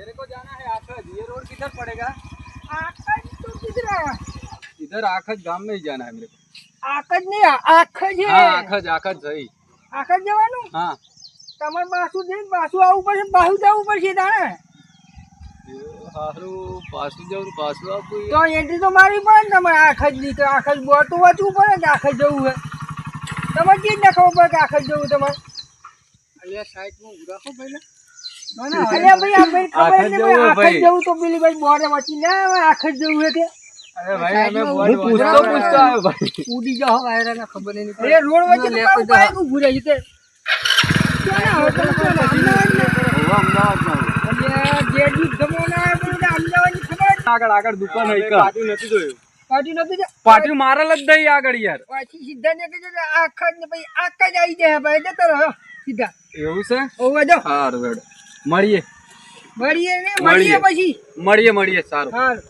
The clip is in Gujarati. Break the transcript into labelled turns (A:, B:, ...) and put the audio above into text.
A: मेरे को जाना है आखज। ये रोड किधर पड़ेगा?
B: आखज तो किधर है?
A: इधर आखज गांव में ही जाना है मेरे को।
B: आखज नहीं आखज है।
A: हाँ आखज आखज सही।
B: आखज जवानू
A: हाँ
B: તમાર બાસુ જઈને બાસુ આવવું પડશે બાસુ જવું પડશે તાણે
A: હારું પાછું જવું પાછું આપવું
B: તો એન્ટ્રી તો મારી પડે ને તમારે આખજ નીકળે આખજ બોટું વાંચવું પડે કે આખજ જવું હે તમારે ચીજ ના ખબર પડે કે આખજ જવું તમારે
A: અહીંયા સાઈડમાં ઉભા રાખો પહેલા
B: અલ્યા ભાઈ આ ભાઈ ખબર
A: આખજ
B: નહીં
A: જવું
B: ભાઈ
A: હે
B: આખજ જવું તો પેલી ભાઈ બોર્ડે વાંચી ના આવે આખજ જવું હે તે
A: अरे भाई हमें वो पूछता आयो भाई
B: ઉડી જાઓ વાયરા ને ખબર નહીં પડે એ રોડ વચ્ચે તો પાછું બાઈક ઊભું રહી છે ક્યાં હો તમે તો અમદાવાદ ને
A: અમદાવાદ
B: અલ્યા જે દી ગમોના આવે પણ અમદાવાદ ની ખબર
A: આગળ આગળ દુકાન હોય પાટી નથી જોયું
B: પાટી નથી
A: પાટી મારેલ જ દઈ આગળ યાર
B: પાછી સીધા ને કહેજો આખજ ને ભાઈ આખજ આવી જાય ભાઈ જતો રહો સીધા
A: એવું છે
B: ઓવા જો
A: સારું હેડ મળીએ
B: મળીએ પછી
A: મળીએ સારું
B: હારું